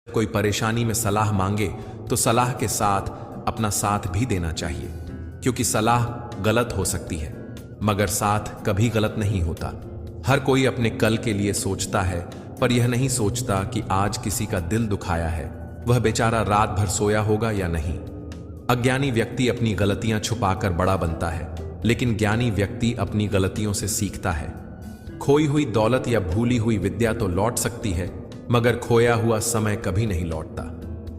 कोई परेशानी में सलाह मांगे तो सलाह के साथ अपना साथ भी देना चाहिए, क्योंकि सलाह गलत हो सकती है मगर साथ कभी गलत नहीं होता। हर कोई अपने कल के लिए सोचता है, पर यह नहीं सोचता कि आज किसी का दिल दुखाया है, वह बेचारा रात भर सोया होगा या नहीं। अज्ञानी व्यक्ति अपनी गलतियां छुपाकर बड़ा बनता है, लेकिन ज्ञानी व्यक्ति अपनी गलतियों से सीखता है। खोई हुई दौलत या भूली हुई विद्या तो लौट सकती है, मगर खोया हुआ समय कभी नहीं लौटता।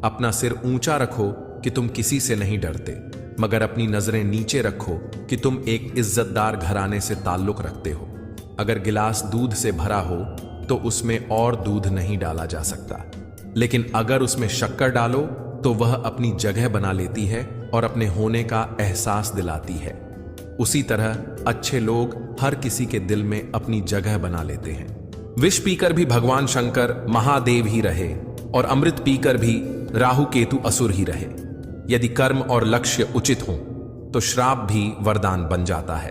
अपना सिर ऊंचा रखो कि तुम किसी से नहीं डरते, मगर अपनी नजरें नीचे रखो कि तुम एक इज्जतदार घराने से ताल्लुक रखते हो। अगर गिलास दूध से भरा हो तो उसमें और दूध नहीं डाला जा सकता, लेकिन अगर उसमें शक्कर डालो तो वह अपनी जगह बना लेती है और अपने होने का एहसास दिलाती है। उसी तरह अच्छे लोग हर किसी के दिल में अपनी जगह बना लेते हैं। विष पीकर भी भगवान शंकर महादेव ही रहे और अमृत पीकर भी राहु केतु असुर ही रहे। यदि कर्म और लक्ष्य उचित हो तो श्राप भी वरदान बन जाता है।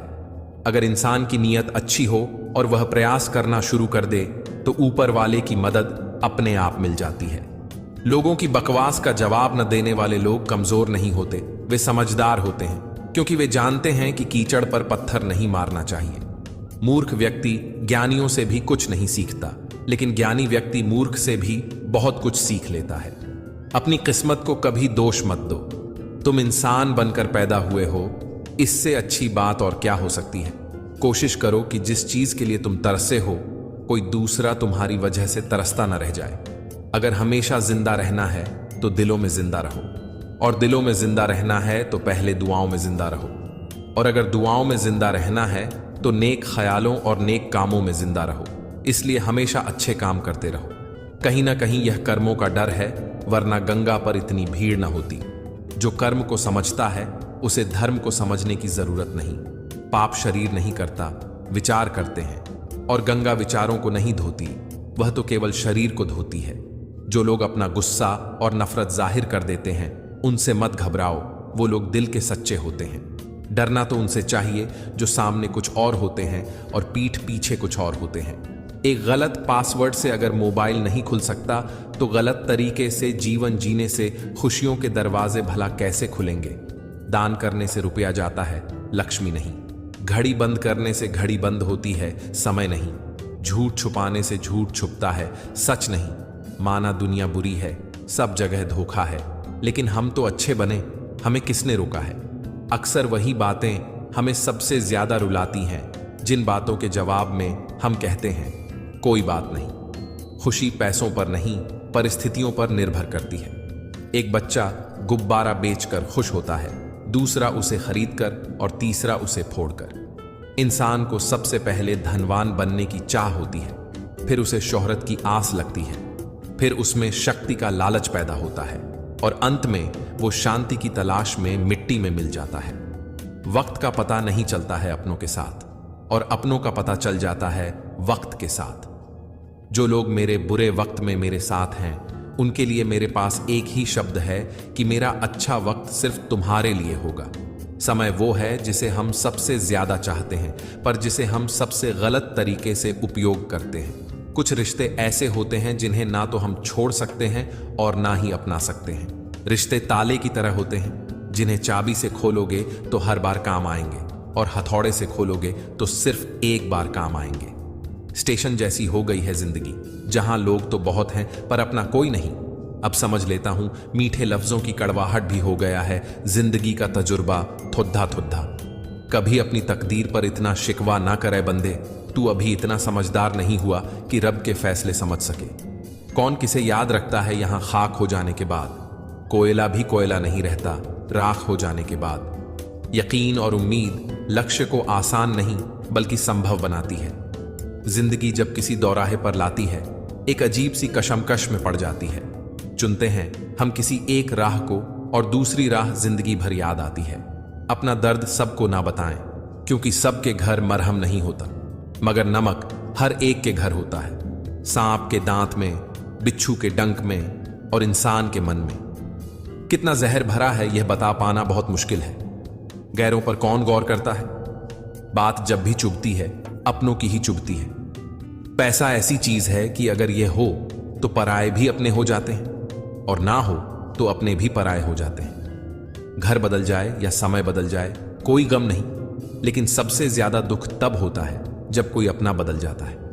अगर इंसान की नीयत अच्छी हो और वह प्रयास करना शुरू कर दे तो ऊपर वाले की मदद अपने आप मिल जाती है। लोगों की बकवास का जवाब न देने वाले लोग कमजोर नहीं होते, वे समझदार होते हैं, क्योंकि वे जानते हैं कि कीचड़ पर पत्थर नहीं मारना चाहिए। मूर्ख व्यक्ति ज्ञानियों से भी कुछ नहीं सीखता, लेकिन ज्ञानी व्यक्ति मूर्ख से भी बहुत कुछ सीख लेता है। अपनी किस्मत को कभी दोष मत दो। तुम इंसान बनकर पैदा हुए हो, इससे अच्छी बात और क्या हो सकती है। कोशिश करो कि जिस चीज के लिए तुम तरसे हो, कोई दूसरा तुम्हारी वजह से तरसता न रह जाए। अगर हमेशा जिंदा रहना है तो दिलों में जिंदा रहो, और दिलों में जिंदा रहना है तो पहले दुआओं में जिंदा रहो, और अगर दुआओं में जिंदा रहना है तो नेक ख्यालों और नेक कामों में जिंदा रहो। इसलिए हमेशा अच्छे काम करते रहो। कहीं ना कहीं यह कर्मों का डर है, वरना गंगा पर इतनी भीड़ न होती। जो कर्म को समझता है उसे धर्म को समझने की जरूरत नहीं। पाप शरीर नहीं करता, विचार करते हैं, और गंगा विचारों को नहीं धोती, वह तो केवल शरीर को धोती है। जो लोग अपना गुस्सा और नफरत जाहिर कर देते हैं उनसे मत घबराओ, वो लोग दिल के सच्चे होते हैं। डरना तो उनसे चाहिए जो सामने कुछ और होते हैं और पीठ पीछे कुछ और होते हैं। एक गलत पासवर्ड से अगर मोबाइल नहीं खुल सकता तो गलत तरीके से जीवन जीने से खुशियों के दरवाजे भला कैसे खुलेंगे। दान करने से रुपया जाता है, लक्ष्मी नहीं। घड़ी बंद करने से घड़ी बंद होती है, समय नहीं। झूठ छुपाने से झूठ छुपता है, सच नहीं। माना दुनिया बुरी है, सब जगह धोखा है, लेकिन हम तो अच्छे बने, हमें किसने रोका है। अक्सर वही बातें हमें सबसे ज्यादा रुलाती हैं, जिन बातों के जवाब में हम कहते हैं कोई बात नहीं। खुशी पैसों पर नहीं, परिस्थितियों पर निर्भर करती है। एक बच्चा गुब्बारा बेचकर खुश होता है, दूसरा उसे खरीदकर और तीसरा उसे फोड़कर। इंसान को सबसे पहले धनवान बनने की चाह होती है, फिर उसे शोहरत की आस लगती है, फिर उसमें शक्ति का लालच पैदा होता है, और अंत में वो शांति की तलाश में मिट्टी में मिल जाता है। वक्त का पता नहीं चलता है अपनों के साथ, और अपनों का पता चल जाता है वक्त के साथ। जो लोग मेरे बुरे वक्त में मेरे साथ हैं, उनके लिए मेरे पास एक ही शब्द है कि मेरा अच्छा वक्त सिर्फ तुम्हारे लिए होगा। समय वो है जिसे हम सबसे ज्यादा चाहते हैं, पर जिसे हम सबसे गलत तरीके से उपयोग करते हैं। कुछ रिश्ते ऐसे होते हैं जिन्हें ना तो हम छोड़ सकते हैं और ना ही अपना सकते हैं। रिश्ते ताले की तरह होते हैं, जिन्हें चाबी से खोलोगे तो हर बार काम आएंगे, और हथौड़े से खोलोगे तो सिर्फ एक बार काम आएंगे। स्टेशन जैसी हो गई है जिंदगी, जहां लोग तो बहुत हैं पर अपना कोई नहीं। अब समझ लेता हूं, मीठे लफ्जों की कड़वाहट भी हो गया है जिंदगी का तजुर्बा थुद्धा थुद्धा। कभी अपनी तकदीर पर इतना शिकवा ना करे बंदे, तू अभी इतना समझदार नहीं हुआ कि रब के फैसले समझ सके। कौन किसे याद रखता है यहां खाक हो जाने के बाद। कोयला भी कोयला नहीं रहता राख हो जाने के बाद। यकीन और उम्मीद लक्ष्य को आसान नहीं बल्कि संभव बनाती है। जिंदगी जब किसी दौराहे पर लाती है, एक अजीब सी कशमकश में पड़ जाती है। चुनते हैं हम किसी एक राह को, और दूसरी राह जिंदगी भर याद आती है। अपना दर्द सबको ना बताएं, क्योंकि सबके घर मरहम नहीं होता, मगर नमक हर एक के घर होता है। सांप के दांत में, बिच्छू के डंक में, और इंसान के मन में। कितना जहर भरा है यह बता पाना बहुत मुश्किल है। गैरों पर कौन गौर करता है। बात जब भी चुभती है अपनों की ही चुभती है। पैसा ऐसी चीज है कि अगर यह हो तो पराये भी अपने हो जाते हैं। और ना हो तो अपने भी पराये हो जाते हैं। घर बदल जाए या समय बदल जाए कोई गम नहीं, लेकिन सबसे ज्यादा दुख तब होता है जब कोई अपना बदल जाता है।